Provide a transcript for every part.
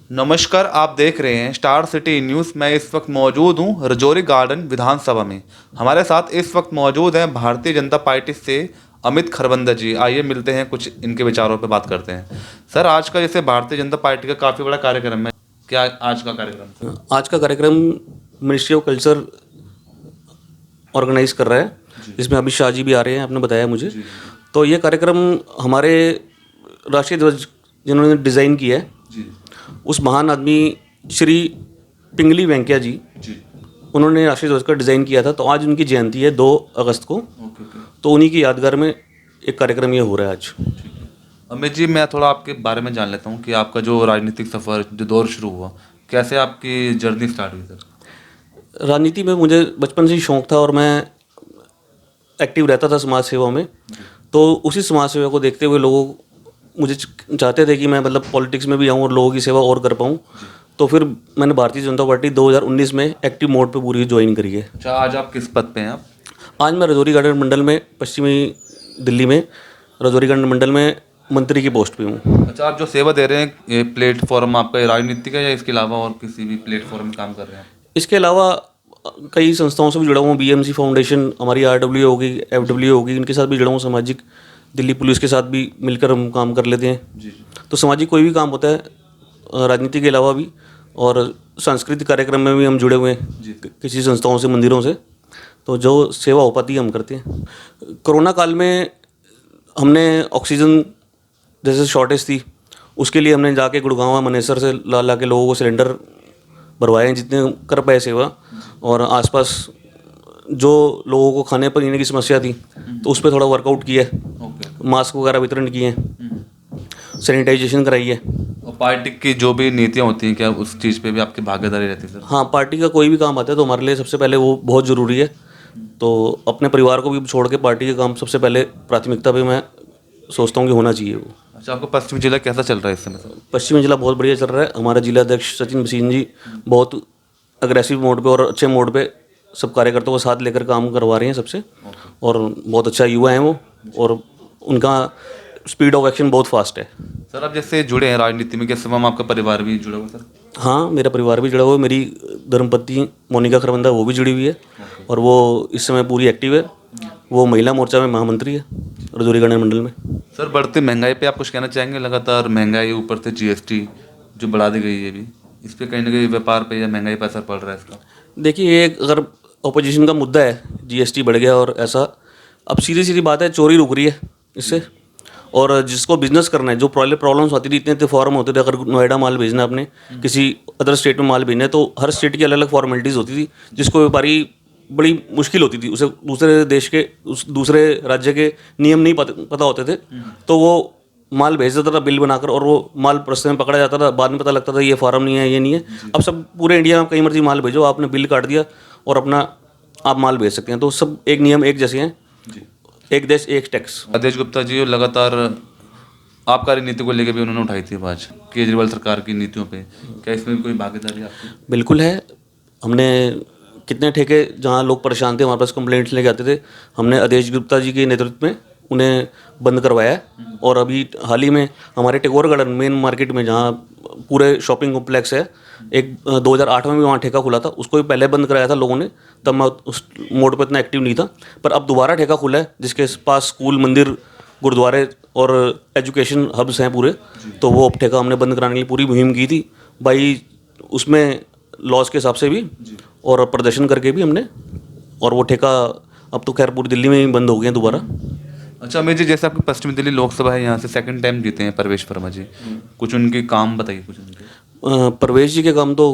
नमस्कार, आप देख रहे हैं स्टार सिटी न्यूज़। मैं इस वक्त मौजूद हूं रजौरी गार्डन विधानसभा में। हमारे साथ इस वक्त मौजूद हैं भारतीय जनता पार्टी से अमित खरबंदा जी। आइए मिलते हैं, कुछ इनके विचारों पर बात करते हैं। सर, आज का जैसे भारतीय जनता पार्टी का काफ़ी बड़ा कार्यक्रम है, क्या आज का कार्यक्रम? आज का कार्यक्रम मिनिस्ट्री ऑफ कल्चर ऑर्गेनाइज कर रहा है, जिसमें अमित शाह जी भी आ रहे हैं, आपने बताया मुझे। तो ये कार्यक्रम हमारे राष्ट्रीय ध्वज जिन्होंने डिज़ाइन किया है, उस महान आदमी श्री पिंगली वेंकैया जी, उन्होंने राष्ट्रीय ध्वज का डिज़ाइन किया था। तो आज उनकी जयंती है 2 अगस्त को। तो उन्हीं की यादगार में एक कार्यक्रम ये हो रहा है आज। अमित जी, मैं थोड़ा आपके बारे में जान लेता हूँ कि आपका जो राजनीतिक सफ़र, जो दौर शुरू हुआ, कैसे आपकी जर्नी स्टार्ट हुई सर? राजनीति में मुझे बचपन से ही शौक़ था और मैं एक्टिव रहता था समाज सेवा में। तो उसी समाज सेवा को देखते हुए लोगों मुझे चाहते थे कि मैं मतलब पॉलिटिक्स में भी आऊँ और लोगों की सेवा और कर पाऊँ। तो फिर मैंने भारतीय जनता पार्टी 2019 में एक्टिव मोड पे पूरी ज्वाइन करी है। अच्छा, आज आप किस पद पे हैं आप? आज मैं रजौरी गार्डन मंडल में, पश्चिमी दिल्ली में रजौरी गार्डन मंडल में मंत्री की पोस्ट पे हूँ। अच्छा, आप जो सेवा दे रहे हैं, ये प्लेटफॉर्म आपका राजनीतिक है या इसके अलावा और किसी भी प्लेटफॉर्म में काम कर रहे हैं? इसके अलावा कई संस्थाओं से भी जुड़ा हूँ। बीएमसी फाउंडेशन, हमारी आरडब्ल्यू होगी, एफडब्ल्यू होगी, इनके साथ भी जुड़ा हूँ। सामाजिक, दिल्ली पुलिस के साथ भी मिलकर हम काम कर लेते हैं। तो सामाजिक कोई भी काम होता है राजनीति के अलावा भी, और सांस्कृतिक कार्यक्रम में भी हम जुड़े हुए हैं किसी संस्थाओं से, मंदिरों से। तो जो सेवा हो पाती है हम करते हैं। कोरोना काल में हमने ऑक्सीजन जैसे शॉर्टेज थी, उसके लिए हमने जाके गुड़गांव, मनेसर से ला के लोगों को सिलेंडर भरवाए हैं जितने कर पाए सेवा। और आसपास जो लोगों को खाने पीने की समस्या थी, तो उस पर थोड़ा वर्कआउट किया है। मास्क वगैरह वितरण किए हैं, सैनिटाइजेशन कराई है। और पार्टी की जो भी नीतियाँ होती हैं, क्या उस चीज़ पे भी आपकी भागीदारी रहती है सर? हाँ, पार्टी का कोई भी काम आता है तो हमारे लिए सबसे पहले वो बहुत ज़रूरी है। तो अपने परिवार को भी छोड़ के पार्टी के काम सबसे पहले प्राथमिकता पे मैं सोचता हूँ कि होना चाहिए वो। अच्छा, आपका पश्चिमी जिला कैसा चल रहा है इस समय सर? पश्चिमी जिला बहुत बढ़िया चल रहा है। हमारा जिला अध्यक्ष सचिन भसीन जी बहुत अग्रेसिव मोड पे और अच्छे मोड पे सब कार्यकर्ताओं को साथ लेकर काम करवा रहे हैं सबसे। और बहुत अच्छा युवा है वो, और उनका स्पीड ऑफ एक्शन बहुत फास्ट है। सर, आप जैसे जुड़े हैं राजनीति में, क्या समय आपका परिवार भी जुड़ा हुआ सर? हाँ, मेरा परिवार भी जुड़ा हुआ है। मेरी धर्मपत्नी मोनिका खरबंदा वो भी जुड़ी हुई है, और वो इस समय पूरी एक्टिव है। वो महिला मोर्चा में महामंत्री है रजौरी गार्डन मंडल में। सर, बढ़ती महंगाई पे आप कुछ कहना चाहेंगे? लगातार महंगाई, ऊपर से जीएसटी जो बढ़ा दी गई है अभी, इस पर कहीं ना कहीं व्यापार पे या महंगाई पर असर पड़ रहा है इसका? देखिए, ये अगर अपोजिशन का मुद्दा है, जीएसटी बढ़ गया और ऐसा, अब सीधी सीधी बात है, चोरी रुक रही है इससे। और जिसको बिजनेस करना है, जो प्रॉब्लम्स आती थी, इतने फॉर्म होते थे। अगर नोएडा माल भेजना है आपने, किसी अदर स्टेट में माल भेजना है, तो हर स्टेट की अलग अलग फॉर्मेलिटीज़ होती थी, जिसको व्यापारी बड़ी मुश्किल होती थी। उसे दूसरे देश के, दूसरे राज्य के नियम नहीं पता होते थे, तो वो माल भेज देता था बिल बनाकर, और वो माल रास्ते में पकड़ा जाता था। बाद में पता लगता था ये फार्म नहीं है, ये नहीं है। अब सब पूरे इंडिया में कहीं मर्जी माल भेजो, आपने बिल काट दिया और अपना आप माल भेज सकते हैं। तो सब एक नियम एक जैसे हैं, एक देश एक टैक्स। अध्यक्ष गुप्ता जी लगातार आबकारी नीति को लेकर भी उन्होंने उठाई थी आवाज, केजरीवाल सरकार की नीतियों पे, क्या इसमें भी कोई भागीदारी आपकी? बिल्कुल है। हमने कितने ठेके जहाँ लोग परेशान थे, हमारे पास कंप्लेंट्स लेके आते थे, हमने अध्यक्ष गुप्ता जी के नेतृत्व में उन्हें बंद करवाया है। और अभी हाल ही में हमारे टैगोर गार्डन मेन मार्केट में, जहाँ पूरे शॉपिंग कॉम्प्लेक्स है, एक 2008 में भी वहाँ ठेका खुला था, उसको भी पहले बंद कराया था लोगों ने। तब मैं उस मोड पर इतना एक्टिव नहीं था, पर अब दोबारा ठेका खुला है, जिसके पास स्कूल, मंदिर, गुरुद्वारे और एजुकेशन हब्स हैं पूरे। तो वो अब ठेका हमने बंद कराने के लिए पूरी मुहिम की थी भाई, उसमें लॉस के हिसाब से भी और प्रदर्शन करके भी हमने। और वो ठेका अब तो खैर पूरी दिल्ली में ही बंद हो गए हैं दोबारा। अच्छा अमित जी, जैसे आपकी पश्चिमी दिल्ली लोकसभा है, यहाँ से सेकंड टाइम जीते हैं प्रवेश वर्मा जी, कुछ उनके काम बताइए कुछ उनके। प्रवेश जी के काम तो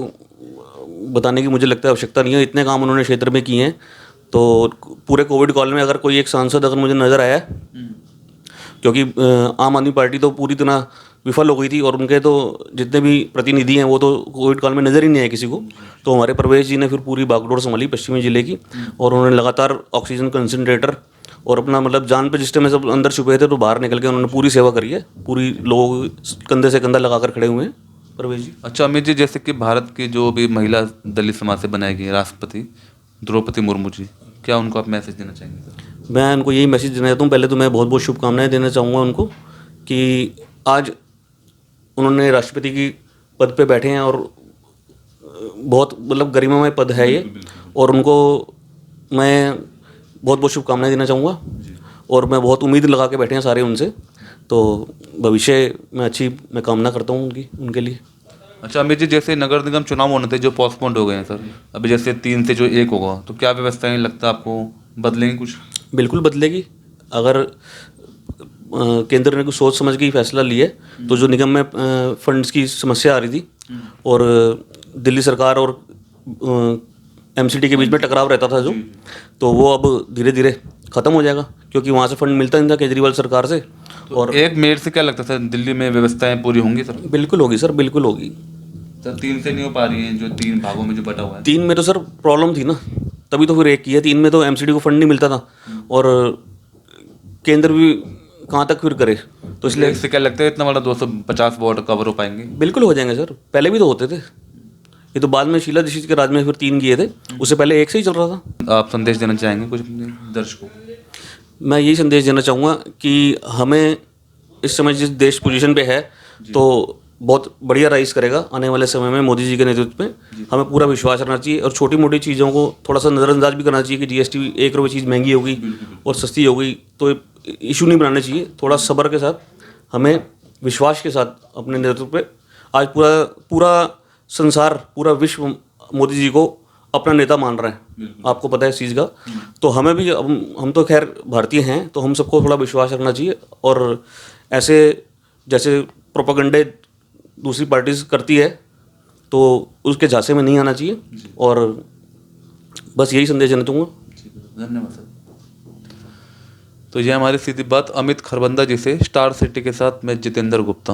बताने की मुझे लगता है आवश्यकता नहीं है, इतने काम उन्होंने क्षेत्र में किए हैं। तो पूरे कोविड काल में अगर कोई एक सांसद अगर मुझे नज़र आया, क्योंकि आम आदमी पार्टी तो पूरी तरह विफल हो गई थी, और उनके तो जितने भी प्रतिनिधि हैं वो तो कोविड काल में नज़र ही नहीं आए किसी को। तो हमारे प्रवेश जी ने फिर पूरी बागडोर संभाली पश्चिमी जिले की, और उन्होंने लगातार ऑक्सीजन कंसनट्रेटर और अपना मतलब जान पे जिस टाइम में सब अंदर छुपे थे, तो बाहर निकल के उन्होंने पूरी सेवा करी है। पूरी लोगों कंधे से कंधा लगाकर खड़े हुए हैं प्रवेश जी। अच्छा अमित जी, जैसे कि भारत की जो भी महिला दलित समाज से बनाई गई राष्ट्रपति द्रौपदी मुर्मू जी, क्या उनको आप मैसेज देना चाहेंगे सर? मैं उनको यही मैसेज देना चाहता हूँ, पहले तो मैं बहुत बहुत शुभकामनाएं देना चाहूँगा उनको कि आज उन्होंने राष्ट्रपति की पद पे बैठे हैं और बहुत मतलब गरिमामय पद है ये, और उनको मैं बहुत बहुत शुभकामनाएं देना चाहूँगा, और मैं बहुत उम्मीद लगा के बैठे हैं सारे उनसे, तो भविष्य में अच्छी मैं कामना करता हूँ उनके लिए। अच्छा अमित जी, जैसे नगर निगम चुनाव होने थे जो पोस्टपोन्ड हो गए हैं सर, अभी जैसे 3 से जो 1 होगा, तो क्या व्यवस्थाएं लगता है आपको बदलेंगी कुछ? बिल्कुल बदलेगी। अगर केंद्र ने कुछ सोच समझ के ही फैसला लिया है, तो जो निगम में फंड्स की समस्या आ रही थी और दिल्ली सरकार और एमसीडी के बीच में टकराव रहता था जो, तो वो अब धीरे धीरे ख़त्म हो जाएगा, क्योंकि वहाँ से फंड मिलता नहीं था केजरीवाल सरकार से। और एक मेयर से क्या लगता है सर, दिल्ली में व्यवस्थाएं पूरी होंगी सर? बिल्कुल होगी सर, बिल्कुल होगी। सर 3 से नहीं हो पा रही हैं, जो 3 भागों में जो बटा हुआ है? 3 में तो सर प्रॉब्लम थी ना, तभी तो फिर 1 की है। 3 में तो एमसीडी को फंड नहीं मिलता था, और केंद्र भी कहाँ तक फिर करे, तो इसलिए इससे क्या लगता है इतना बड़ा 250 वार्ड कवर हो पाएंगे? बिल्कुल हो जाएंगे सर। पहले भी तो होते थे, ये तो बाद में शीला दीक्षित के राज में फिर 3 किए थे, उससे पहले 1 से ही चल रहा था। आप संदेश देना चाहेंगे कुछ अपने दर्शकों को? मैं यही संदेश देना चाहूँगा कि हमें इस समय जिस देश पोजीशन पे है, तो बहुत बढ़िया राइज करेगा आने वाले समय में मोदी जी के नेतृत्व में। हमें पूरा विश्वास रखना चाहिए, और छोटी मोटी चीज़ों को थोड़ा सा नज़रअंदाज भी करना चाहिए कि जीएसटी 1 रुपये चीज़ महंगी हो गई और सस्ती हो गई तो इशू नहीं बनाना चाहिए। थोड़ा सब्र के साथ, हमें विश्वास के साथ अपने नेतृत्व पे, आज पूरा संसार, पूरा विश्व मोदी जी को अपना नेता मान रहा है, आपको पता है इस चीज़ का। तो हमें भी, हम तो खैर भारतीय हैं, तो हम सबको थोड़ा विश्वास रखना चाहिए, और ऐसे जैसे प्रोपेगेंडे दूसरी पार्टीज करती है तो उसके झांसे में नहीं आना चाहिए, और बस यही संदेश देना चाहूँगा। धन्यवाद सर। तो ये हमारी सीधी बात अमित खरबंदा जी से, स्टार सिटी के साथ मैं जितेंद्र गुप्ता।